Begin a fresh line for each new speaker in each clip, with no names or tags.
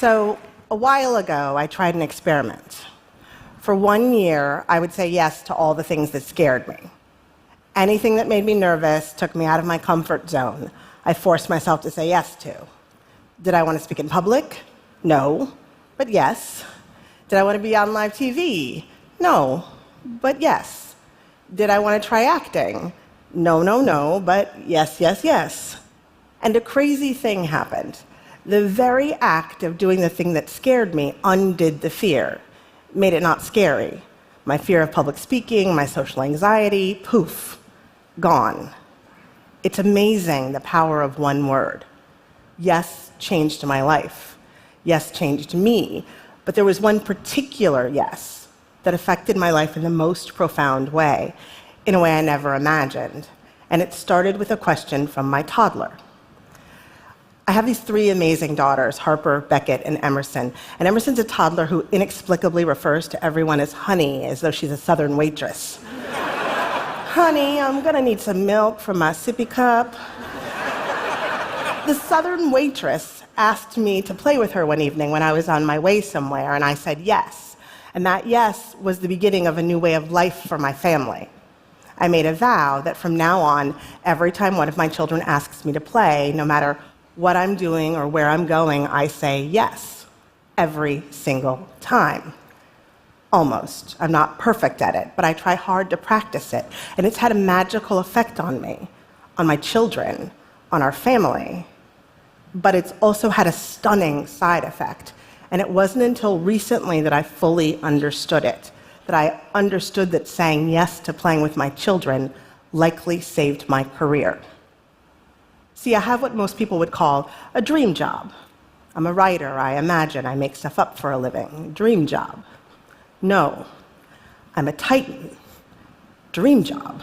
So, a while ago, I tried an experiment. For 1 year, I would say yes to all the things that scared me. Anything that made me nervous took me out of my comfort zone. I forced myself to say yes to. Did I want to speak in public? No, but yes. Did I want to be on live TV? No, but yes. Did I want to try acting? No, but yes, yes, yes. And a crazy thing happened. The very act of doing the thing that scared me undid the fear, made it not scary. My fear of public speaking, my social anxiety, poof, gone. It's amazing the power of one word. Yes changed my life. Yes changed me. But there was one particular yes that affected my life in the most profound way, in a way I never imagined. And it started with a question from my toddler. I have these 3 amazing daughters, Harper, Beckett, and Emerson. And Emerson's a toddler who inexplicably refers to everyone as honey, as though she's a Southern waitress. Honey, I'm gonna need some milk from my sippy cup. The Southern waitress asked me to play with her one evening when I was on my way somewhere, and I said yes. And that yes was the beginning of a new way of life for my family. I made a vow that from now on, every time one of my children asks me to play, no matter what I'm doing or where I'm going, I say yes, every single time. Almost. I'm not perfect at it, but I try hard to practice it. And it's had a magical effect on me, on my children, on our family. But it's also had a stunning side effect. And it wasn't until recently that I fully understood it, that I understood that saying yes to playing with my children likely saved my career. See, I have what most people would call a dream job. I'm a writer, I imagine, I make stuff up for a living. Dream job. No, I'm a titan. Dream job.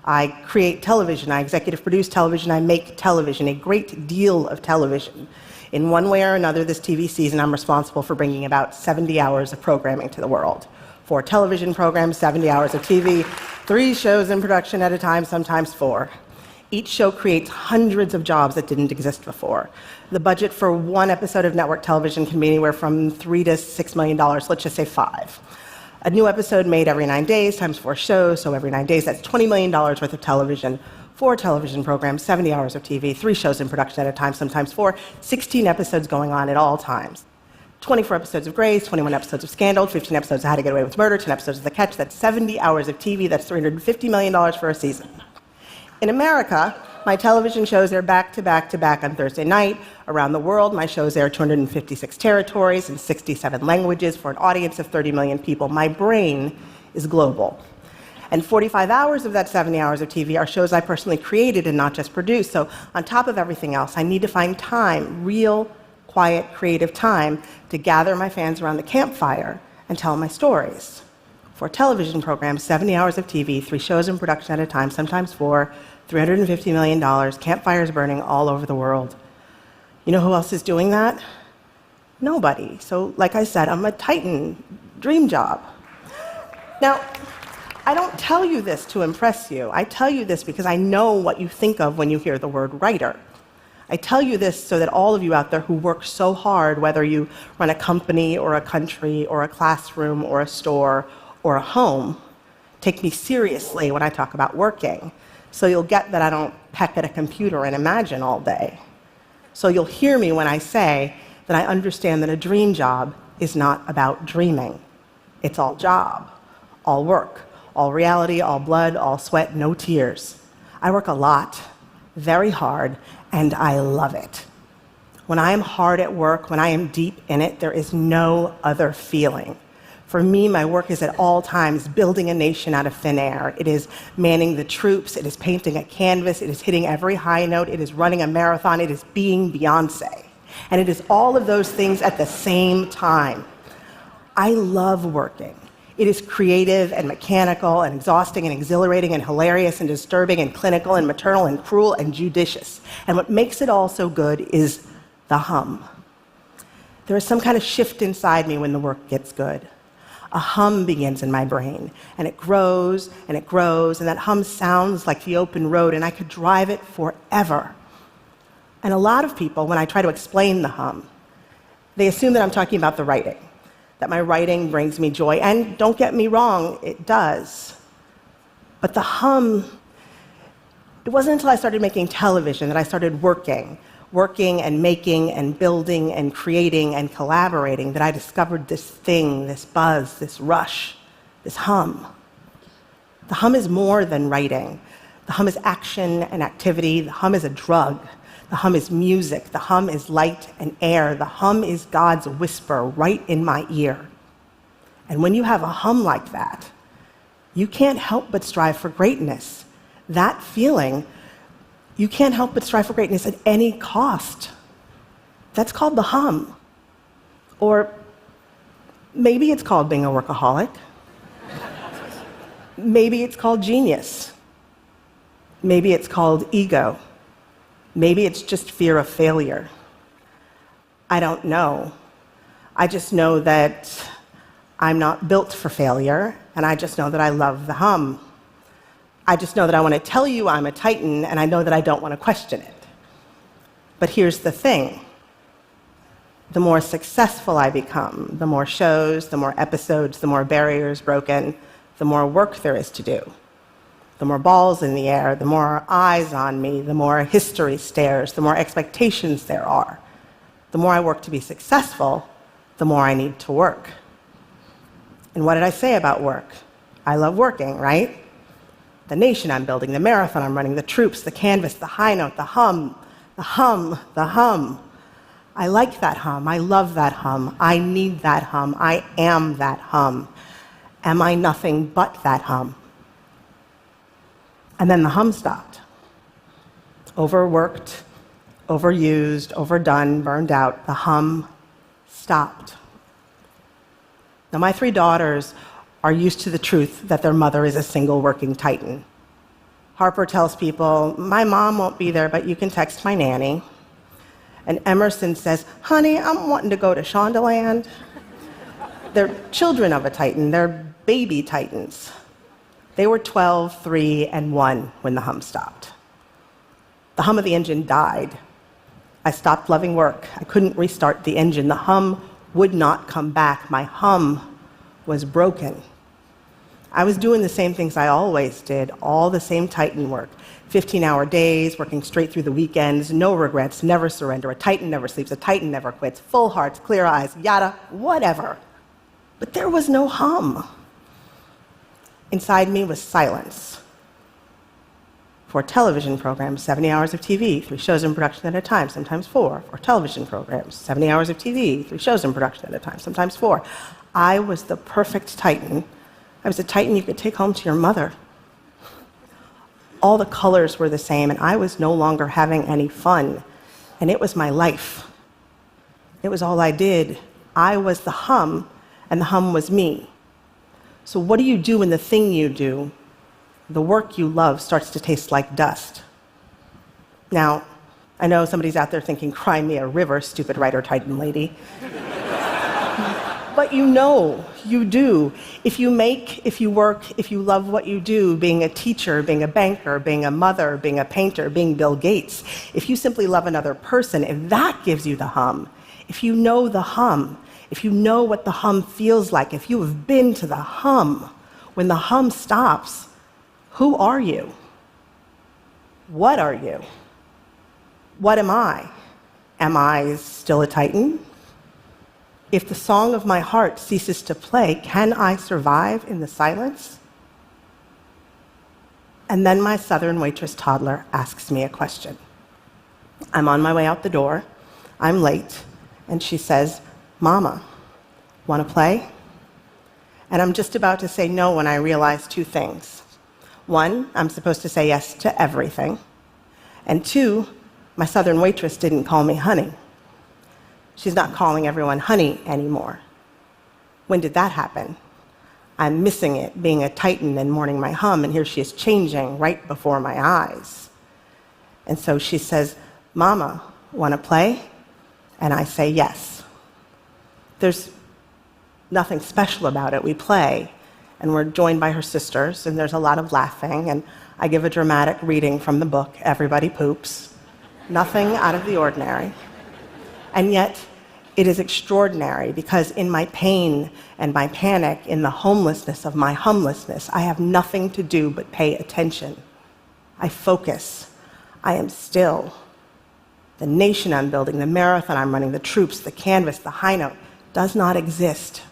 I create television, I executive produce television, I make television, a great deal of television. In one way or another, this TV season, I'm responsible for bringing about 70 hours of programming to the world. 4 television programs, 70 hours of TV, 3 shows in production at a time, sometimes 4. Each show creates hundreds of jobs that didn't exist before. The budget for one episode of network television can be anywhere from $3 to $6 million, let's just say 5. A new episode made every 9 days times 4 shows, so every 9 days, that's $20 million worth of television. 4 television programs, 70 hours of TV, 3 shows in production at a time, sometimes 4, 16 episodes going on at all times. 24 episodes of Grace, 21 episodes of Scandal, 15 episodes of How to Get Away with Murder, 10 episodes of The Catch. That's 70 hours of TV, that's $350 million for a season. In America, my television shows air back to back to back on Thursday night. Around the world, my shows air 256 territories and 67 languages for an audience of 30 million people. My brain is global. And 45 hours of that 70 hours of TV are shows I personally created and not just produced. So on top of everything else, I need to find time, real, quiet, creative time, to gather my fans around the campfire and tell my stories. 4 television programs, 70 hours of TV, 3 shows in production at a time, sometimes 4, $350 million, campfires burning all over the world. You know who else is doing that? Nobody. So, like I said, I'm a titan. Dream job. Now, I don't tell you this to impress you. I tell you this because I know what you think of when you hear the word writer. I tell you this so that all of you out there who work so hard, whether you run a company or a country or a classroom or a store or a home, take me seriously when I talk about working. So you'll get that I don't peck at a computer and imagine all day. So you'll hear me when I say that I understand that a dream job is not about dreaming. It's all job, all work, all reality, all blood, all sweat, no tears. I work a lot, very hard, and I love it. When I am hard at work, when I am deep in it, there is no other feeling. For me, my work is at all times building a nation out of thin air. It is manning the troops, it is painting a canvas, it is hitting every high note, it is running a marathon, it is being Beyoncé. And it is all of those things at the same time. I love working. It is creative and mechanical and exhausting and exhilarating and hilarious and disturbing and clinical and maternal and cruel and judicious. And what makes it all so good is the hum. There is some kind of shift inside me when the work gets good. A hum begins in my brain, and it grows, and it grows, and that hum sounds like the open road, and I could drive it forever. And a lot of people, when I try to explain the hum, They assume that I'm talking about the writing, that my writing brings me joy. And don't get me wrong, it does. But the hum, it wasn't until I started making television that I started working and making and building and creating and collaborating, that I discovered this thing, this buzz, this rush, this hum. The hum is more than writing. The hum is action and activity. The hum is a drug. The hum is music. The hum is light and air. The hum is God's whisper right in my ear. And when you have a hum like that, you can't help but strive for greatness. That feeling, you can't help but strive for greatness at any cost. That's called the hum. Or maybe it's called being a workaholic. Maybe it's called genius. Maybe it's called ego. Maybe it's just fear of failure. I don't know. I just know that I'm not built for failure, and I just know that I love the hum. I just know that I want to tell you I'm a Titan, and I know that I don't want to question it. But here's the thing. The more successful I become, the more shows, the more episodes, the more barriers broken, the more work there is to do. The more balls in the air, the more eyes on me, the more history stares, the more expectations there are. The more I work to be successful, the more I need to work. And what did I say about work? I love working, right? The nation I'm building, the marathon I'm running, the troops, the canvas, the high note, the hum, the hum, the hum. I like that hum. I love that hum. I need that hum. I am that hum. Am I nothing but that hum? And then the hum stopped. Overworked, overused, overdone, burned out. The hum stopped. Now, my 3 daughters are used to the truth that their mother is a single working Titan. Harper tells people, my mom won't be there, but you can text my nanny. And Emerson says, honey, I'm wanting to go to Shondaland. They're children of a Titan. They're baby Titans. They were 12, 3, and 1 when the hum stopped. The hum of the engine died. I stopped loving work. I couldn't restart the engine. The hum would not come back. My hum was broken. I was doing the same things I always did, all the same Titan work. 15-hour days, working straight through the weekends, no regrets, never surrender. A Titan never sleeps, a Titan never quits, full hearts, clear eyes, yada, whatever. But there was no hum. Inside me was silence. 4 television programs, 70 hours of TV, 3 shows in production at a time, sometimes 4. 4 television programs, 70 hours of TV, 3 shows in production at a time, sometimes 4. I was the perfect Titan. I was a Titan you could take home to your mother. All the colors were the same, and I was no longer having any fun. And it was my life. It was all I did. I was the hum, and the hum was me. So what do you do when the thing you do, the work you love, starts to taste like dust? Now, I know somebody's out there thinking, cry me a river, stupid writer Titan lady. But you know, you do. If you make, if you work, if you love what you do, being a teacher, being a banker, being a mother, being a painter, being Bill Gates, if you simply love another person, if that gives you the hum, if you know the hum, if you know what the hum feels like, if you have been to the hum, when the hum stops, who are you? What are you? What am I? Am I still a Titan? If the song of my heart ceases to play, can I survive in the silence? And then my Southern waitress toddler asks me a question. I'm on my way out the door. I'm late. And she says, Mama, want to play? And I'm just about to say no when I realize 2 things. 1, I'm supposed to say yes to everything. And 2, my Southern waitress didn't call me honey. She's not calling everyone honey anymore. When did that happen? I'm missing it, being a Titan and mourning my hum, and here she is changing right before my eyes. And so she says, Mama, want to play? And I say yes. There's nothing special about it. We play, and we're joined by her sisters, and there's a lot of laughing, and I give a dramatic reading from the book, Everybody Poops. Nothing out of the ordinary. And yet, It is extraordinary because in my pain and my panic, in the homelessness of my humlessness, I have nothing to do but pay attention. I focus. I am still. The nation I'm building, the marathon I'm running, the troops, the canvas, the high note, does not exist.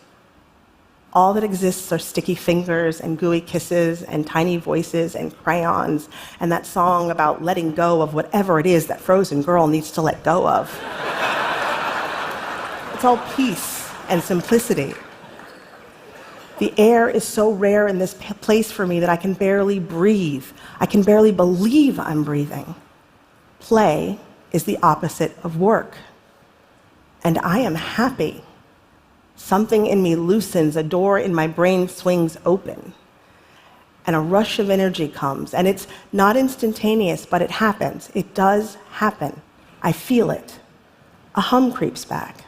All that exists are sticky fingers and gooey kisses and tiny voices and crayons and that song about letting go of whatever it is that frozen girl needs to let go of. It's all peace and simplicity. The air is so rare in this place for me that I can barely breathe. I can barely believe I'm breathing. Play is the opposite of work. And I am happy. Something in me loosens, a door in my brain swings open, and a rush of energy comes. And it's not instantaneous, but it happens. It does happen. I feel it. A hum creeps back.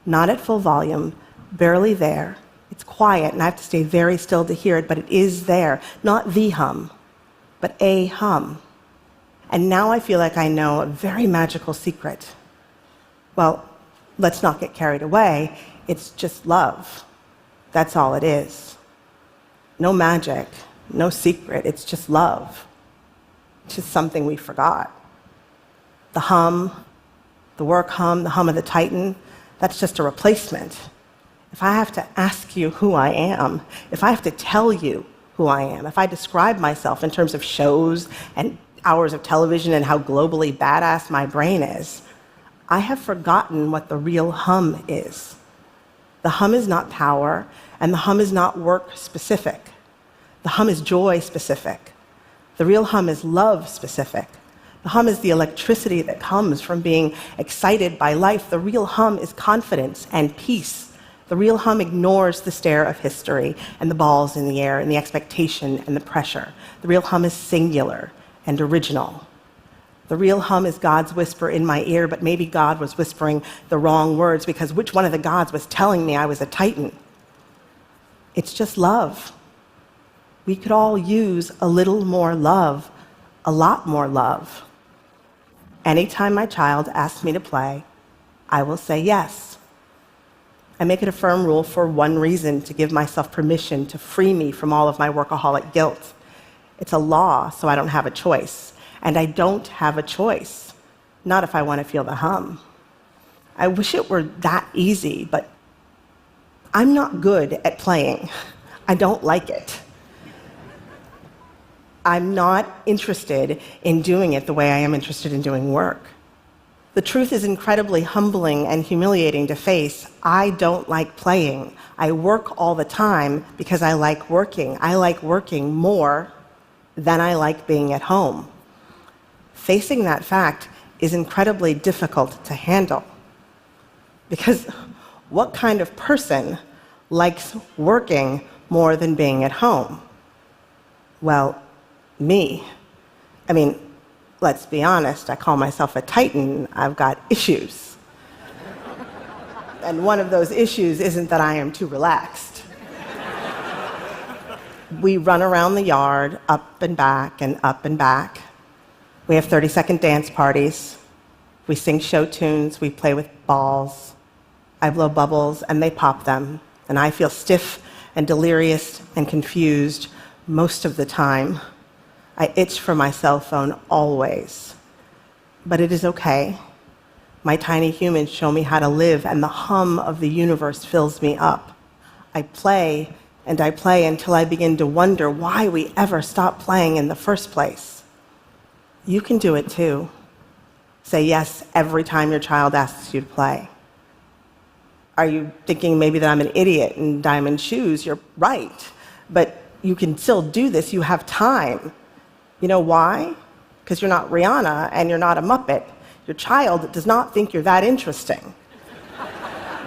Not at full volume, barely there. It's quiet, and I have to stay very still to hear it, but it is there. Not the hum, but a hum. And now I feel like I know a very magical secret. Well, let's not get carried away. It's just love. That's all it is. No magic, no secret. It's just love. It's just something we forgot. The hum, the work hum, the hum of the Titan, that's just a replacement. If I have to ask you who I am, if I have to tell you who I am, if I describe myself in terms of shows and hours of television and how globally badass my brain is, I have forgotten what the real hum is. The hum is not power, and the hum is not work specific. The hum is joy specific. The real hum is love specific. The hum is the electricity that comes from being excited by life. The real hum is confidence and peace. The real hum ignores the stare of history and the balls in the air and the expectation and the pressure. The real hum is singular and original. The real hum is God's whisper in my ear, but maybe God was whispering the wrong words because which one of the gods was telling me I was a Titan? It's just love. We could all use a little more love, a lot more love. Anytime my child asks me to play, I will say yes. I make it a firm rule for one reason, to give myself permission to free me from all of my workaholic guilt. It's a law, so I don't have a choice. And I don't have a choice, not if I want to feel the hum. I wish it were that easy, but I'm not good at playing. I don't like it. I'm not interested in doing it the way I am interested in doing work. The truth is incredibly humbling and humiliating to face. I don't like playing. I work all the time because I like working. I like working more than I like being at home. Facing that fact is incredibly difficult to handle. Because what kind of person likes working more than being at home? Well, me. I mean, let's be honest, I call myself a Titan. I've got issues. And one of those issues isn't that I am too relaxed. We run around the yard, up and back and up and back. We have 30-second dance parties. We sing show tunes. We play with balls. I blow bubbles, and they pop them. And I feel stiff and delirious and confused most of the time. I itch for my cell phone always. But it is okay. My tiny humans show me how to live, and the hum of the universe fills me up. I play, and I play until I begin to wonder why we ever stopped playing in the first place. You can do it too. Say yes every time your child asks you to play. Are you thinking maybe that I'm an idiot in diamond shoes? You're right. But you can still do this. You have time. You know why? Because you're not Rihanna and you're not a Muppet. Your child does not think you're that interesting.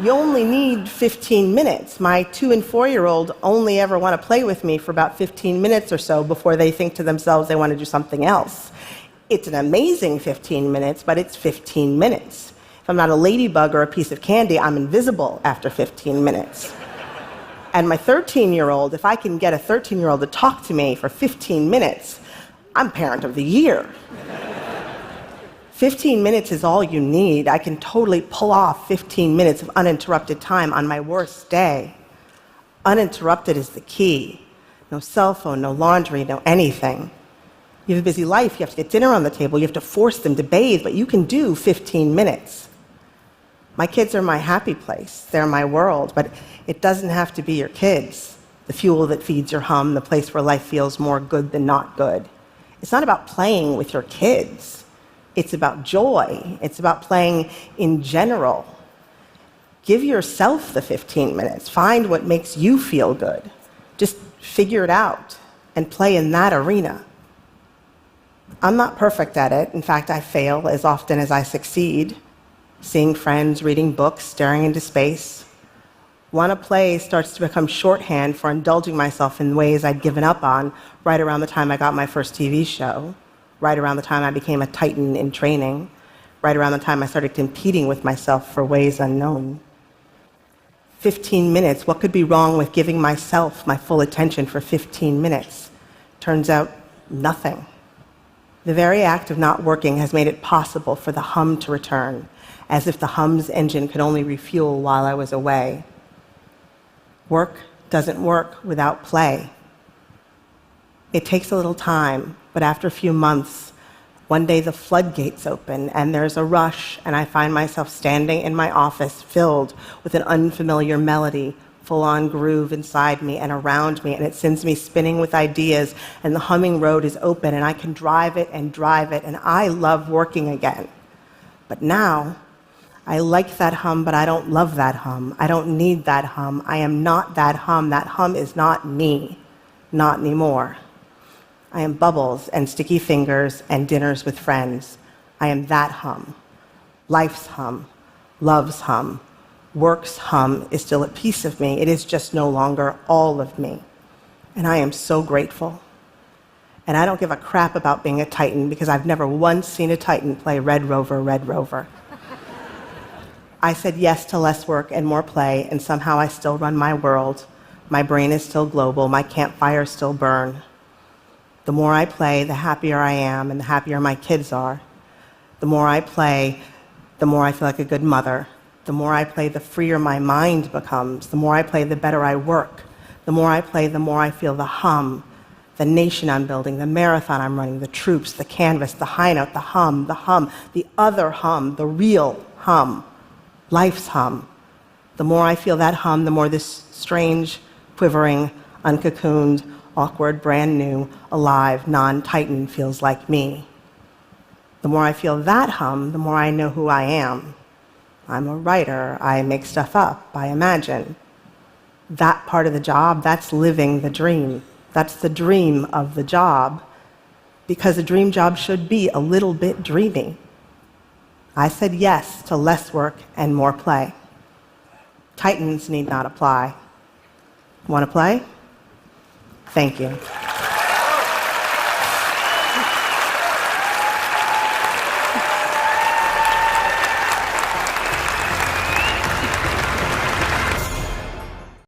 You only need 15 minutes. My 2- and 4-year-old only ever want to play with me for about 15 minutes or so before they think to themselves they want to do something else. It's an amazing 15 minutes, but it's 15 minutes. If I'm not a ladybug or a piece of candy, I'm invisible after 15 minutes. And my 13-year-old, if I can get a 13-year-old to talk to me for 15 minutes, I'm parent of the year. 15 minutes is all you need. I can totally pull off 15 minutes of uninterrupted time on my worst day. Uninterrupted is the key. No cell phone, no laundry, no anything. You have a busy life, you have to get dinner on the table, you have to force them to bathe, but you can do 15 minutes. My kids are my happy place, they're my world, but it doesn't have to be your kids, the fuel that feeds your hum, the place where life feels more good than not good. It's not about playing with your kids. It's about joy. It's about playing in general. Give yourself the 15 minutes. Find what makes you feel good. Just figure it out and play in that arena. I'm not perfect at it. In fact, I fail as often as I succeed. Seeing friends, reading books, staring into space. Wanna play starts to become shorthand for indulging myself in ways I'd given up on right around the time I got my first TV show, right around the time I became a titan in training, right around the time I started competing with myself for ways unknown. 15 minutes, what could be wrong with giving myself my full attention for 15 minutes? Turns out, nothing. The very act of not working has made it possible for the hum to return, as if the hum's engine could only refuel while I was away. Work doesn't work without play. It takes a little time, but after a few months, one day the floodgates open and there's a rush, and I find myself standing in my office filled with an unfamiliar melody, full-on groove inside me and around me, and it sends me spinning with ideas, and the humming road is open, and I can drive it, and I love working again. But now, I like that hum, but I don't love that hum. I don't need that hum. I am not that hum. That hum is not me. Not anymore. I am bubbles and sticky fingers and dinners with friends. I am that hum. Life's hum. Love's hum. Work's hum is still a piece of me. It is just no longer all of me. And I am so grateful. And I don't give a crap about being a titan because I've never once seen a titan play Red Rover, Red Rover. I said yes to less work and more play, and somehow I still run my world. My brain is still global. My campfires still burn. The more I play, the happier I am, and the happier my kids are. The more I play, the more I feel like a good mother. The more I play, the freer my mind becomes. The more I play, the better I work. The more I play, the more I feel the hum, the nation I'm building, the marathon I'm running, the troops, the canvas, the high note, the hum, the other hum, the real hum. Life's hum. The more I feel that hum, the more this strange, quivering, uncocooned, awkward, brand new, alive, non-titan feels like me. The more I feel that hum, the more I know who I am. I'm a writer. I make stuff up. I imagine. That part of the job, that's living the dream. That's the dream of the job, because a dream job should be a little bit dreamy. I said yes to less work and more play. Titans need not apply. Want to play? Thank you.